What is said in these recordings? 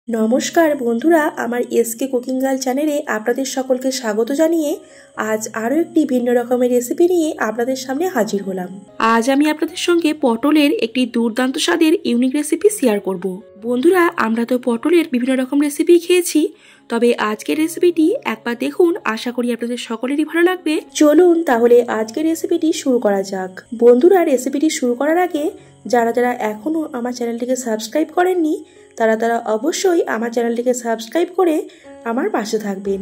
নমস্কার বন্ধুরা, আমার এসকে কুকিং গার্ল চ্যানেলে আপনাদের সকলকে স্বাগত জানিয়ে আজ আরও একটি ভিন্ন রকমের রেসিপি নিয়ে আপনাদের সামনে হাজির হলাম। আজ আমি আপনাদের সঙ্গে পটলের একটি দুর্দান্ত স্বাদের ইউনিক রেসিপি শেয়ার করব। বন্ধুরা, আমরা তো পটলের বিভিন্ন রকম রেসিপি খেয়েছি, তবে আজকের রেসিপিটি একবার দেখুন, আশা করি আপনাদের সকলেরই ভালো লাগবে। চলুন তাহলে আজকের রেসিপিটি শুরু করা যাক। বন্ধুরা, রেসিপিটি শুরু করার আগে যারা যারা এখনও আমার চ্যানেলটিকে সাবস্ক্রাইব করেননি তারা অবশ্যই আমার চ্যানেলটিকে সাবস্ক্রাইব করে আমার পাশে থাকবেন।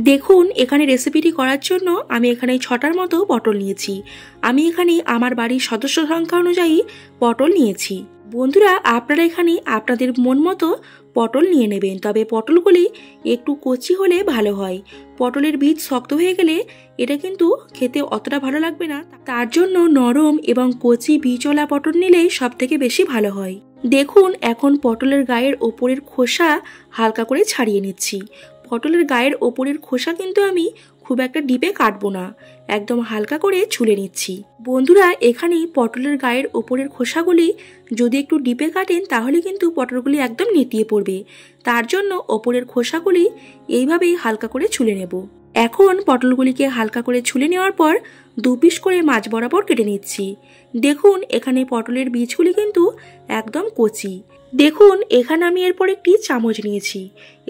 দেখুন, এখানে রেসিপিটি করার জন্য আমি এখানে 6টার মতো পটল নিয়েছি। আমি এখানে আমার বাড়ির সদস্য সংখ্যা অনুযায়ী পটল নিয়েছি। বন্ধুরা, আপনারা এখানে আপনাদের মন মতো পটল নিয়ে নেবেন, তবে পটলগুলি একটু কচি হলে ভালো হয়। পটলের বীজ শক্ত হয়ে গেলে এটা কিন্তু খেতে অতটা ভালো লাগবে না। তার জন্য নরম এবং কচি বীজওয়ালা পটল নিলেই সব থেকে বেশি ভালো হয়। দেখুন, এখন পটলের গায়ের ওপরের খোসা হালকা করে ছাড়িয়ে নিচ্ছি। পটলের গায়ের ওপরের খোসা কিন্তু আমি খুব একটা ডিপে কাটবো না, একদম হালকা করে ছুলে নিচ্ছি। বন্ধুরা, এখানে পটলের গায়ের ওপরের খোসাগুলি যদি একটু ডিপে কাটেন তাহলে কিন্তু পটলগুলি একদম নেতিয়ে পড়বে। তার জন্য ওপরের খোসাগুলি এইভাবেই হালকা করে ছুলে নেব। এখন পটলগুলিকে হালকা করে ছুলে নেওয়ার পর 2 পিস করে মাঝ বরাবর কেটে নিচ্ছি। দেখুন, এখানে পটলের বীজগুলি কিন্তু একদম কচি। দেখুন, এখানে আমি এরপর একটি চামচ নিয়েছি।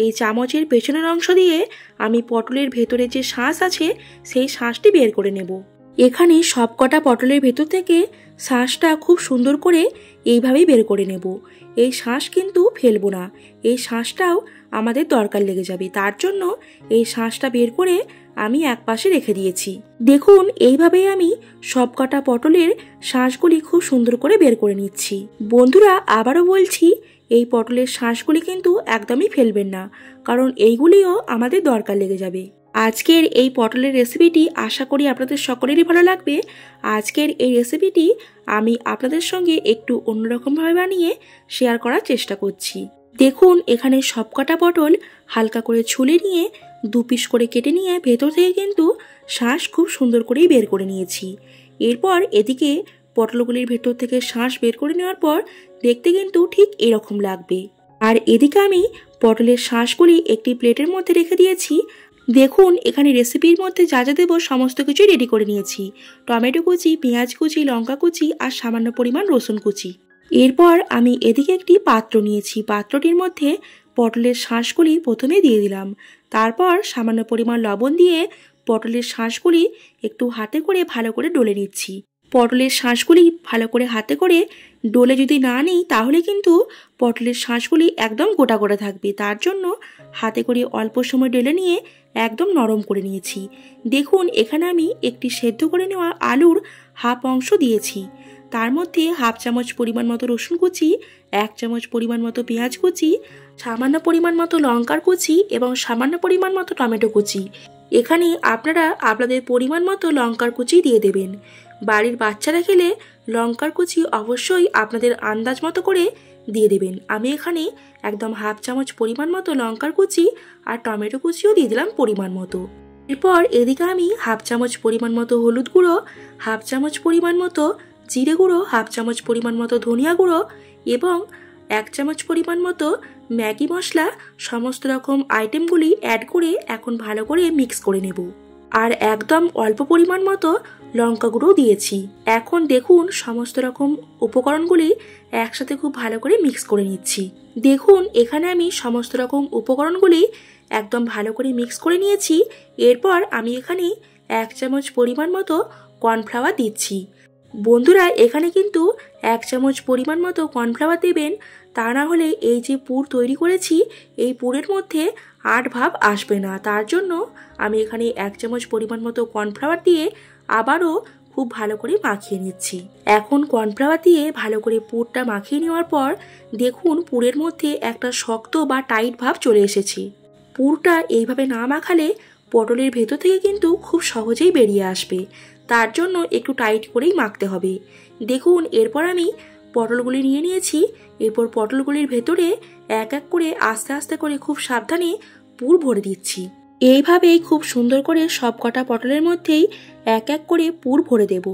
এই চামচের পেছনের অংশ দিয়ে আমি পটলের ভেতরে যে শাঁস আছে সেই শাঁসটি বের করে নেব। এখানে সবকটা পটলের ভেতর থেকে শাঁসটা খুব সুন্দর করে এইভাবেই বের করে নেব। এই শাঁস কিন্তু ফেলবো না, এই শাঁসটাও আমাদের দরকার লেগে যাবে। তার জন্য এই শাঁসটা বের করে আমি একপাশে রেখে দিয়েছি। দেখুন, এইভাবেই আমি সবকটা পটলের শাঁসগুলি খুব সুন্দর করে বের করে নিচ্ছি। বন্ধুরা, আবারও বলছি, এই পটলের শাঁসগুলি কিন্তু একদমই ফেলবেন না, কারণ এইগুলিও আমাদের দরকার লেগে যাবে। আজকের এই পটলের রেসিপিটি আশা করি আপনাদের সকলেরই ভালো লাগবে। আজকের এই রেসিপিটি আমি আপনাদের সঙ্গে একটু অন্যরকমভাবে বানিয়ে শেয়ার করার চেষ্টা করছি। দেখুন, এখানে সবকটা পটল হালকা করে ছুলে নিয়ে 2 পিস করে কেটে নিয়ে ভেতর থেকে কিন্তু শাঁস খুব সুন্দর করেই বের করে নিয়েছি। এরপর এদিকে পটলগুলির ভেতর থেকে শাঁস বের করে নেওয়ার পর দেখতে কিন্তু ঠিক এরকম লাগবে। আর এদিকে আমি পটলের শাঁসগুলি একটি প্লেটের মধ্যে রেখে দিয়েছি। দেখুন, এখানে রেসিপির মধ্যে যা যা দেবো সমস্ত কিছুই রেডি করে নিয়েছি। টমেটো কুচি, পেঁয়াজ কুচি, লঙ্কা কুচি আর সামান্য পরিমাণ রসুন কুচি। এরপর আমি এদিকে একটি পাত্র নিয়েছি। পাত্রটির মধ্যে পটলের শাঁসগুলি প্রথমে দিয়ে দিলাম। তারপর সামান্য পরিমাণ লবণ দিয়ে পটলের শাঁসগুলি একটু হাতে করে ভালো করে ডলে নিচ্ছি। পটলের শাঁসগুলি ভালো করে হাতে করে ডলে যদি না নিই তাহলে কিন্তু পটলের শাঁসগুলি একদম গোটা গোটা থাকবে। তার জন্য হাতে করে অল্প সময় ডলে নিয়ে একদম নরম করে নিয়েছি। দেখুন, এখানে আমি একটি সেদ্ধ করে নেওয়া আলুর হাফ অংশ দিয়েছি। তার মধ্যে হাফ চামচ পরিমাণ মতো রসুন কুচি, 1 চামচ পরিমাণ মতো পেঁয়াজ কুচি, সামান্য পরিমাণ মতো লঙ্কার কুচি এবং সামান্য পরিমাণ মতো টমেটো কুচি। এখানে আপনারা আপনাদের পরিমাণ মতো লঙ্কার কুচি দিয়ে দেবেন। বাড়ির বাচ্চারা খেলে লঙ্কার কুচি অবশ্যই আপনাদের আন্দাজ মতো করে দিয়ে দেবেন। আমি এখানে একদম হাফ চামচ পরিমাণ মতো লঙ্কার কুচি আর টমেটো কুচিও দিয়ে দিলাম পরিমাণ মতো। এরপর এদিকে আমি হাফ চামচ পরিমাণ মতো হলুদ গুঁড়ো, হাফ চামচ পরিমাণ মতো জিরে গুঁড়ো, হাফ চামচ পরিমাণ মতো ধনিয়া গুঁড়ো এবং 1 চামচ পরিমাণ মতো ম্যাগি মশলা সমস্ত রকম আইটেমগুলি অ্যাড করে এখন ভালো করে মিক্স করে নেব। আর একদম অল্প পরিমাণ মতো লঙ্কা গুঁড়ো দিয়েছি। এখন দেখুন, সমস্ত রকম উপকরণগুলি একসাথে খুব ভালো করে মিক্স করে নিচ্ছি। দেখুন, এখানে আমি সমস্ত রকম উপকরণগুলি একদম ভালো করে মিক্স করে নিয়েছি। এরপর আমি এখানে 1 চামচ পরিমাণ মতো কর্নফ্লাওয়ার দিচ্ছি। বন্ধুরা, এখানে কিন্তু 1 চামচ পরিমাণ মতো কর্নফ্লাওয়ার দেবেন, তা না হলে এই যে পুর তৈরি করেছি এই পুরের মধ্যে আট ভাব আসবে না। তার জন্য আমি এখানে 1 চামচ পরিমাণ মতো কর্নফ্লাওয়ার দিয়ে আবারও খুব ভালো করে মাখিয়ে নিচ্ছি। এখন কর্নফ্লাওয়ার দিয়ে ভালো করে পুরটা মাখিয়ে নেওয়ার পর দেখুন, পুরের মধ্যে একটা শক্ত বা টাইট ভাব চলে এসেছে। পুরটা এইভাবে না মাখালে পটলের ভেতর থেকে কিন্তু খুব সহজেই বেরিয়ে আসবে। তার জন্য একটু টাইট করেই মাখতে হবে। দেখুন, এরপর আমি পটলগুলি নিয়ে নিয়েছি। এরপর পটলগুলির ভেতরে এক এক করে আস্তে আস্তে করে খুব সাবধানে পুর ভরে দিচ্ছি। এইভাবেই খুব সুন্দর করে সব কটা পটলের মধ্যেই এক এক করে পুর ভরে দেব।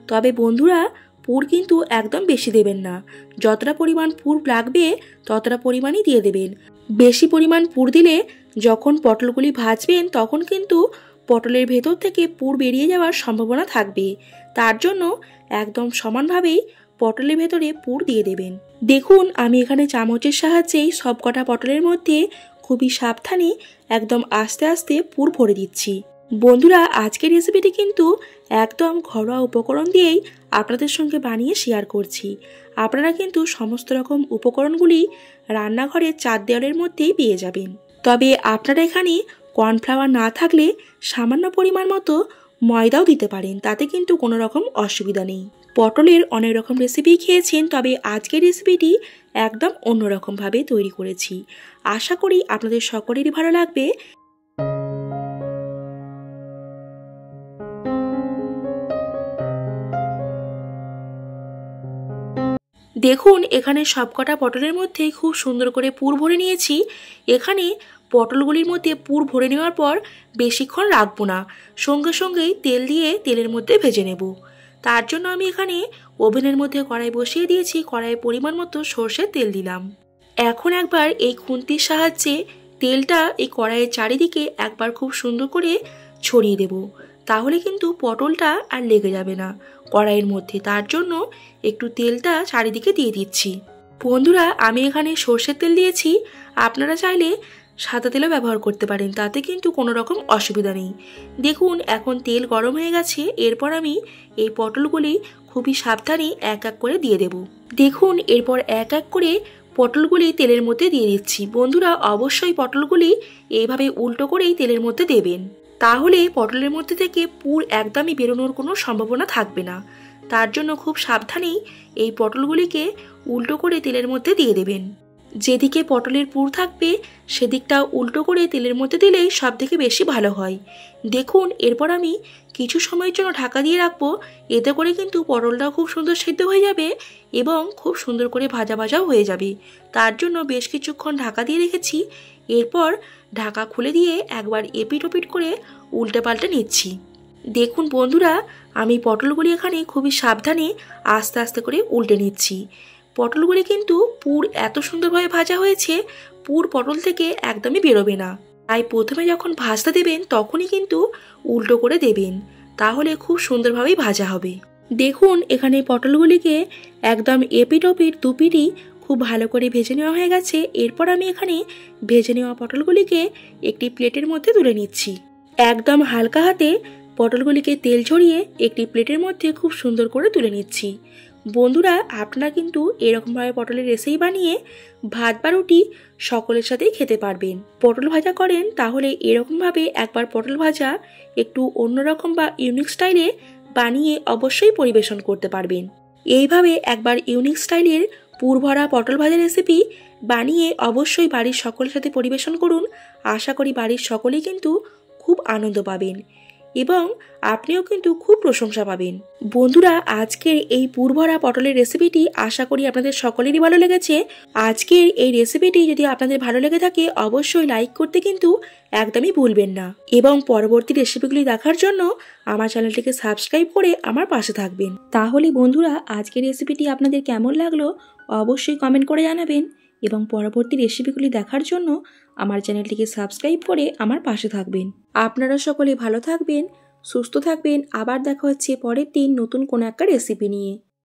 তবে বন্ধুরা, পুর কিন্তু একদম বেশি দেবেন না। যতটা পরিমাণ পুর লাগবে ততটা পরিমাণই দিয়ে দেবেন। বেশি পরিমাণ পুর দিলে যখন পটলগুলি ভাজবেন তখন কিন্তু পটলের ভেতর থেকে পুর বেরিয়ে যাওয়ার সম্ভাবনা থাকবে। তার জন্য একদম সমানভাবেই পটলের ভেতরে পুর দিয়ে দেবেন। দেখুন আমি এখানে চামচের সাহায্যেই সবকটা পটলের মধ্যে খুবই সাবধানে একদম আস্তে আস্তে পুর ভরে দিচ্ছি। বন্ধুরা আজকের রেসিপিটি কিন্তু একদম ঘরোয়া উপকরণ দিয়েই আপনাদের সঙ্গে বানিয়ে শেয়ার করছি। আপনারা কিন্তু সমস্ত রকম উপকরণগুলি রান্নাঘরের 4 দেওয়ালের মধ্যেই পেয়ে যাবেন। তবে আপনারা এখানে কর্নফ্লাওয়ার না থাকলে সামান্য পরিমাণ মতো ময়দাও দিতে পারেন, তাতে কিন্তু কোনো রকম অসুবিধা নেই। পটলের অনেক রকম রেসিপি খেয়েছেন, তবে আজকের রেসিপিটি একদম অন্যরকমভাবে তৈরি করেছি। আশা করি আপনাদের সকলেরই ভালো লাগবে। দেখুন এখানে সবকটা পটলের মধ্যে খুব সুন্দর করে পুর ভরে নিয়েছি। এখানে পটলগুলির মধ্যে পুর ভরে নেওয়ার পর বেশিক্ষণ রাখবো না, সঙ্গে সঙ্গেই তেল দিয়ে তেলের মধ্যে ভেজে নেব। তার জন্য আমি এখানে ওভেনের মধ্যে কড়াই বসিয়ে দিয়েছি। কড়াইয়ে পরিমাণ মতো সর্ষের তেল দিলাম। এখন একবার এই খুন্তির সাহায্যে তেলটা এই কড়াইয়ের চারিদিকে একবার খুব সুন্দর করে ছড়িয়ে দেব, তাহলে কিন্তু পটলটা আর লেগে যাবে না কড়াইয়ের মধ্যে। তার জন্য একটু তেলটা চারিদিকে দিয়ে দিচ্ছি। বন্ধুরা আমি এখানে সর্ষের তেল দিয়েছি, আপনারা চাইলে সাদা তেলও ব্যবহার করতে পারেন, তাতে কিন্তু কোনো রকম অসুবিধা নেই। দেখুন এখন তেল গরম হয়ে গেছে। এরপর আমি এই পটলগুলি খুবই সাবধানে এক এক করে দিয়ে দেব। দেখুন এরপর এক এক করে পটলগুলি তেলের মধ্যে দিয়ে দিচ্ছি। বন্ধুরা অবশ্যই পটলগুলি এইভাবে উল্টো করেই তেলের মধ্যে দেবেন, তাহলে পটলের মধ্যে থেকে পুর একদমই বেরোনোর কোনো সম্ভাবনা থাকবে না। তার জন্য খুব সাবধানেই এই পটলগুলিকে উল্টো করে তেলের মধ্যে দিয়ে দেবেন। যেদিকে পটলের পুর থাকবে সেদিকটা উল্টো করে তেলের মধ্যে দিলেই সব থেকে বেশি ভালো হয়। দেখুন এরপর আমি কিছু সময়ের জন্য ঢাকা দিয়ে রাখবো, এতে করে কিন্তু পটলটাও খুব সুন্দর সেদ্ধ হয়ে যাবে এবং খুব সুন্দর করে ভাজা ভাজাও হয়ে যাবে। তার জন্য বেশ কিছুক্ষণ ঢাকা দিয়ে রেখেছি। এরপর ঢাকা খুলে দিয়ে একবার এপিট ওপিট করে উল্টে পাল্টে নিচ্ছি। দেখুন বন্ধুরা আমি পটলগুলি এখানে খুবই সাবধানে আস্তে আস্তে করে উল্টে নিচ্ছি। পটলগুলি কিন্তু পুর এত সুন্দরভাবে ভাজা হয়েছে, পুর পটল থেকে একদমই বেরোবে না। তাই প্রথমে যখন ভাজতে দেবেন তখনই কিন্তু উল্টো করে দেবেন, তাহলে খুব সুন্দরভাবেই ভাজা হবে। দেখুন এখানে পটলগুলিকে একদম এপিট ওপিট দুপিটই খুব ভালো করে ভেজে নেওয়া হয়ে গেছে। এরপর আমি এখানে ভেজে নেওয়া পটলগুলিকে একটি প্লেটের মধ্যে তুলে নিচ্ছি। একদম হালকা হাতে পটলগুলিকে তেল ঝরিয়ে একটি প্লেটের মধ্যে খুব সুন্দর করে তুলে নিচ্ছি। বন্ধুরা আপনারা কিন্তু এরকমভাবে পটলের রেসিপি বানিয়ে ভাত বা রুটি সকলের সাথেই খেতে পারবেন। পটল ভাজা করেন তাহলে এরকমভাবে একবার পটল ভাজা একটু অন্যরকম বা ইউনিক স্টাইলে বানিয়ে অবশ্যই পরিবেশন করতে পারবেন। এইভাবে একবার ইউনিক স্টাইলের পুর ভরা পটল ভাজা রেসিপি বানিয়ে অবশ্যই বাড়ির সকলের সাথে পরিবেশন করুন। আশা করি বাড়ির সকলেই কিন্তু খুব আনন্দ পাবেন এবং আপনিও কিন্তু খুব প্রশংসা পাবেন। বন্ধুরা আজকের এই পুর ভরা পটলের রেসিপিটি আশা করি আপনাদের সকলেরই ভালো লেগেছে। আজকের এই রেসিপিটি যদি আপনাদের ভালো লেগে থাকে অবশ্যই লাইক করতে কিন্তু একদমই ভুলবেন না এবং পরবর্তী রেসিপিগুলি দেখার জন্য আমার চ্যানেলটিকে সাবস্ক্রাইব করে আমার পাশে থাকবেন। তাহলে বন্ধুরা আজকের রেসিপিটি আপনাদের কেমন লাগলো অবশ্যই কমেন্ট করে জানাবেন এবং পরবর্তী রেসিপিগুলি দেখার জন্য আমার চ্যানেলটিকে সাবস্ক্রাইব করে আমার পাশে থাকবেন। আপনারা সকলে ভালো থাকবেন, সুস্থ থাকবেন। আবার দেখা হচ্ছে পরের দিন নতুন কোনো একটা রেসিপি নিয়ে।